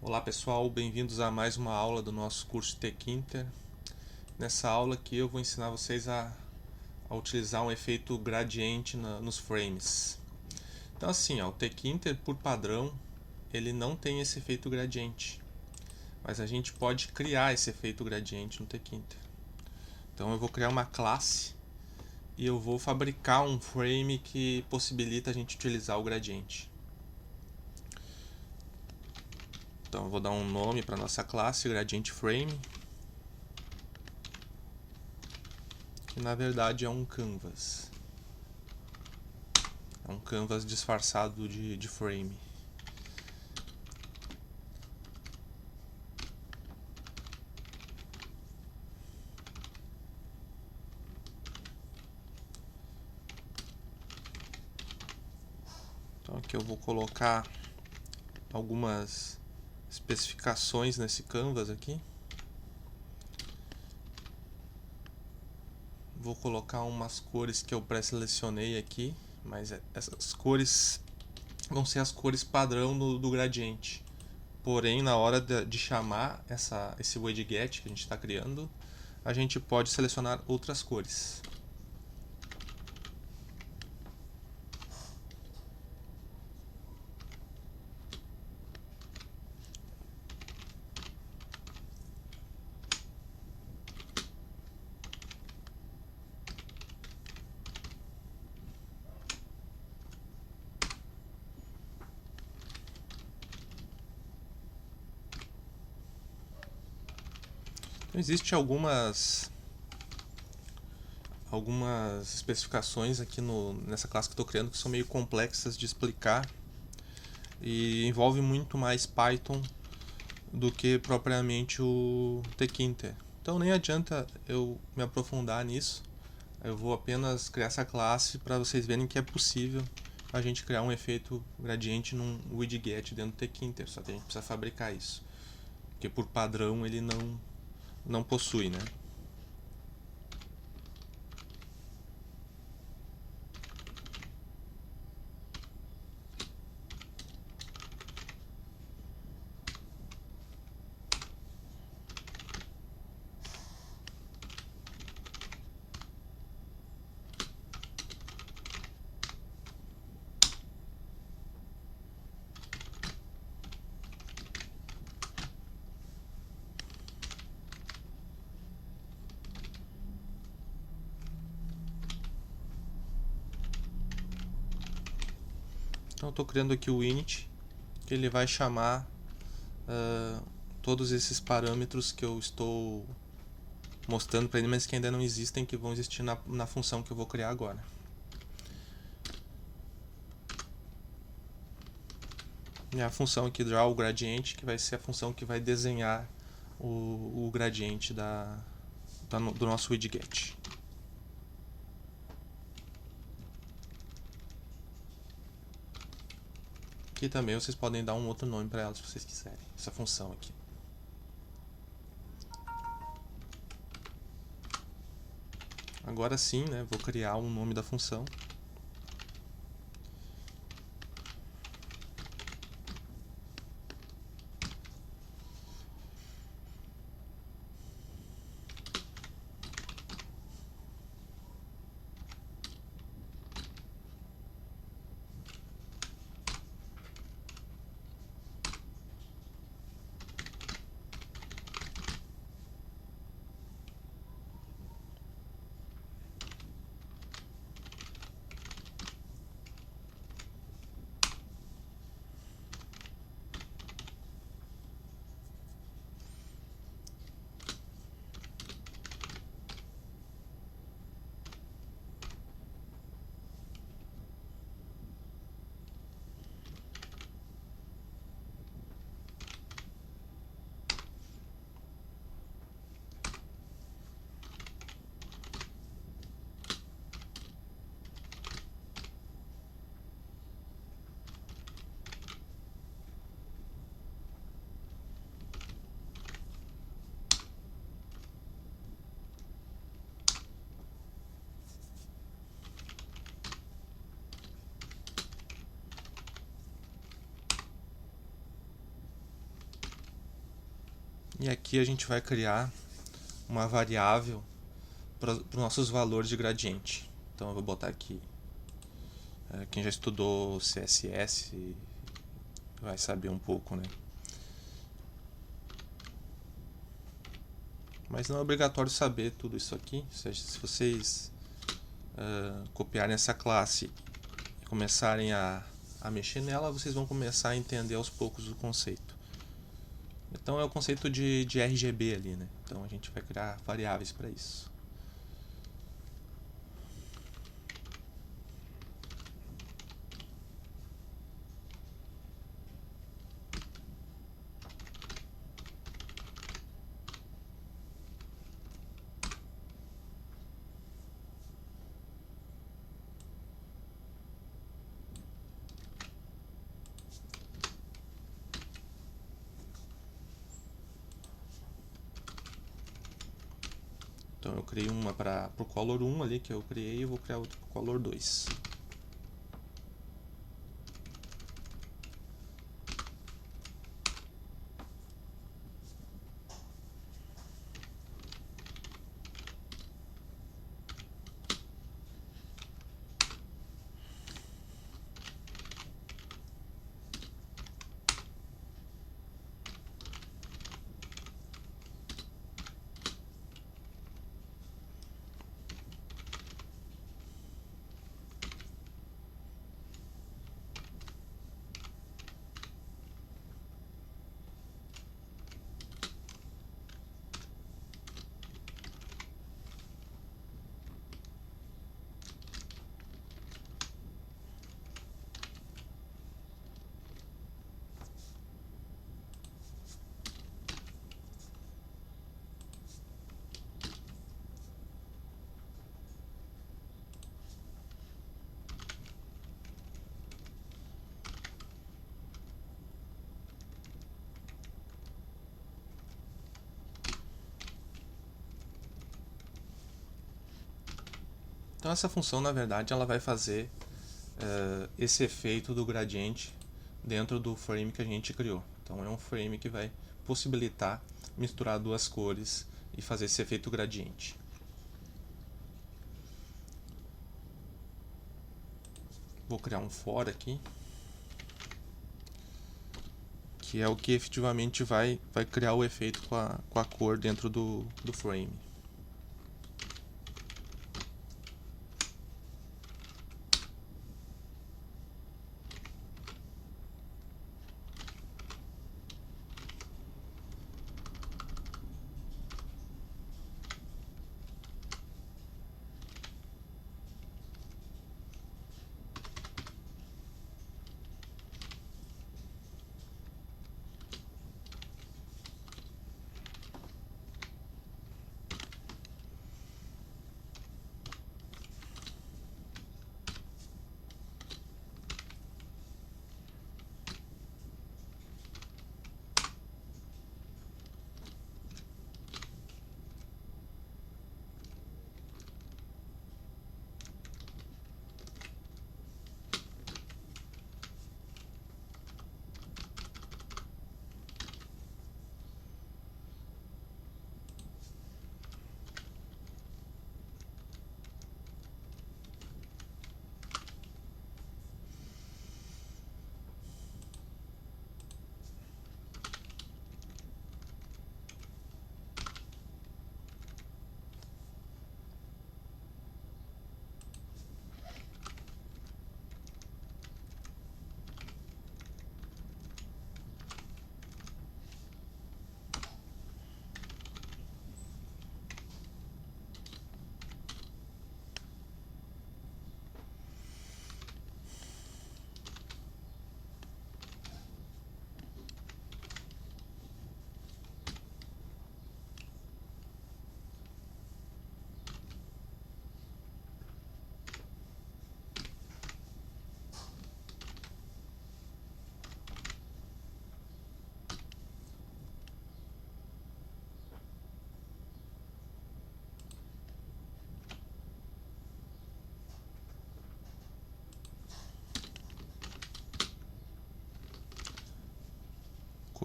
Olá pessoal, bem-vindos a mais uma aula do nosso curso Tkinter. Nessa aula aqui eu vou ensinar vocês a utilizar um efeito gradiente nos frames. Então assim, o Tkinter por padrão ele não tem esse efeito gradiente, mas a gente pode criar esse efeito gradiente no Tkinter. Então eu vou criar uma classe e eu vou fabricar um frame que possibilita a gente utilizar o gradiente. Então eu vou dar um nome para nossa classe, Gradient Frame, que na verdade é um canvas. É um canvas disfarçado de frame. Então aqui eu vou colocar algumas especificações nesse canvas aqui. Vou colocar umas cores que eu pré-selecionei aqui, mas essas cores vão ser as cores padrão do gradiente. Porém, na hora de chamar esse widget que a gente está criando, a gente pode selecionar outras cores. Então, existem algumas especificações aqui nessa classe que eu estou criando que são meio complexas de explicar e envolve muito mais Python do que propriamente o Tkinter. Então nem adianta eu me aprofundar nisso. Eu vou apenas criar essa classe para vocês verem que é possível a gente criar um efeito gradiente num widget dentro do Tkinter, só que a gente precisa fabricar isso, porque por padrão ele não possui, né? Então eu estou criando aqui o init, que ele vai chamar todos esses parâmetros que eu estou mostrando para ele, mas que ainda não existem, que vão existir na função que eu vou criar agora. E a função aqui draw gradient, que vai ser a função que vai desenhar o gradiente do nosso widget. Aqui também vocês podem dar um outro nome para ela se vocês quiserem, essa função aqui. Agora sim, né, vou criar um nome da função. E aqui a gente vai criar uma variável para os nossos valores de gradiente. Então eu vou botar aqui, quem já estudou CSS vai saber um pouco, né? Mas não é obrigatório saber tudo isso aqui. Ou seja, se vocês copiarem essa classe e começarem a mexer nela, vocês vão começar a entender aos poucos o conceito. Então é o conceito de RGB ali, né? Então a gente vai criar variáveis para isso. Então eu criei uma para o color 1 ali que eu criei e vou criar outra para o color 2. Então essa função, na verdade, ela vai fazer esse efeito do gradiente dentro do frame que a gente criou. Então é um frame que vai possibilitar misturar duas cores e fazer esse efeito gradiente. Vou criar um for aqui, que é o que efetivamente vai criar o efeito com a cor dentro do frame.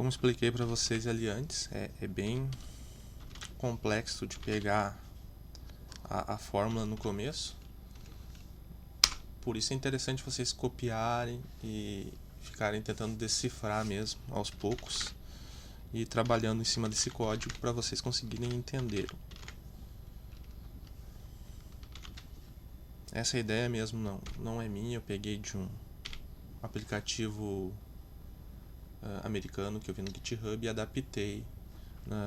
Como expliquei para vocês ali antes, é bem complexo de pegar a fórmula no começo. Por isso é interessante vocês copiarem e ficarem tentando decifrar mesmo aos poucos e trabalhando em cima desse código para vocês conseguirem entender. Essa ideia mesmo não é minha, eu peguei de um aplicativo americano que eu vi no GitHub e adaptei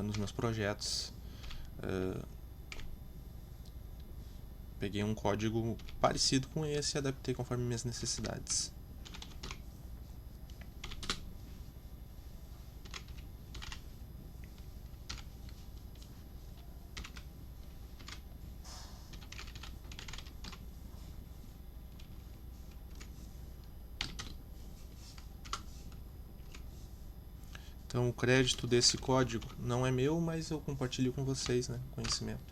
nos meus projetos. Peguei um código parecido com esse e adaptei conforme minhas necessidades. Então o crédito desse código não é meu, mas eu compartilho com vocês, né, conhecimento.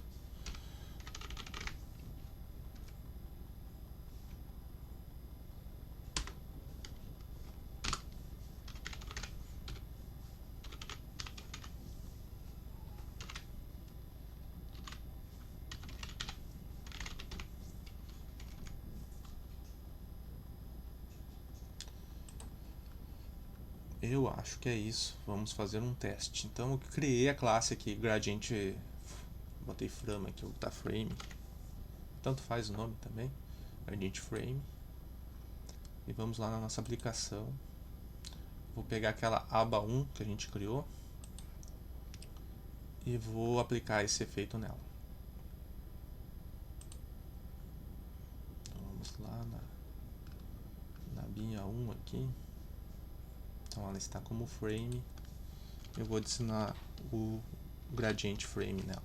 Eu acho que é isso. Vamos fazer um teste. Então eu criei a classe aqui, gradiente, botei frame aqui, ou tá frame. Tanto faz o nome também, gradiente frame. E vamos lá na nossa aplicação. Vou pegar aquela aba 1 que a gente criou e vou aplicar esse efeito nela. Então vamos lá na abinha 1 aqui. Então ela está como frame. Eu vou adicionar o gradiente frame nela.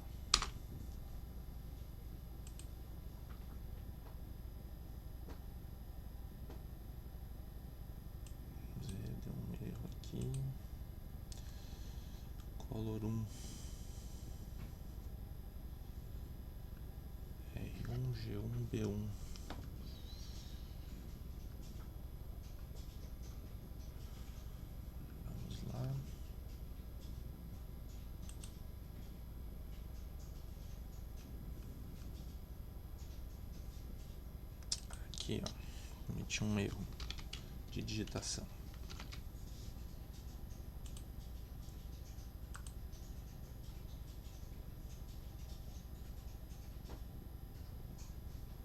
Deu um erro aqui. Color 1. R1, G1, B1. Aqui, ó, cometi um erro de digitação.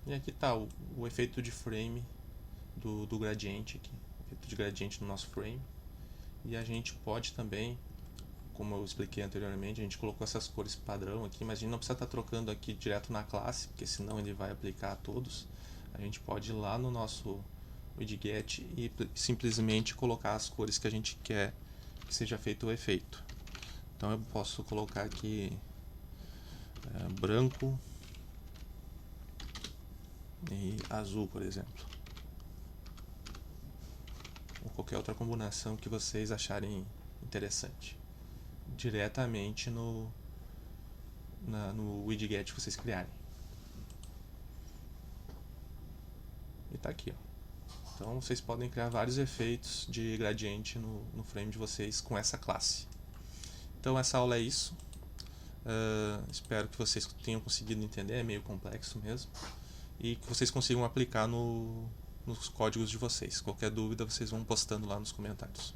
E aqui está o efeito de frame do gradiente aqui, efeito de gradiente no nosso frame. E a gente pode também, como eu expliquei anteriormente, a gente colocou essas cores padrão aqui, mas a gente não precisa estar trocando aqui direto na classe, porque senão ele vai aplicar a todos. A gente pode ir lá no nosso widget e simplesmente colocar as cores que a gente quer que seja feito o efeito. Então eu posso colocar aqui branco e azul, por exemplo, ou qualquer outra combinação que vocês acharem interessante, diretamente no widget que vocês criarem. E tá aqui, ó. Então vocês podem criar vários efeitos de gradiente no frame de vocês com essa classe. Então essa aula é isso. Espero que vocês tenham conseguido entender, é meio complexo mesmo. E que vocês consigam aplicar nos códigos de vocês. Qualquer dúvida vocês vão postando lá nos comentários.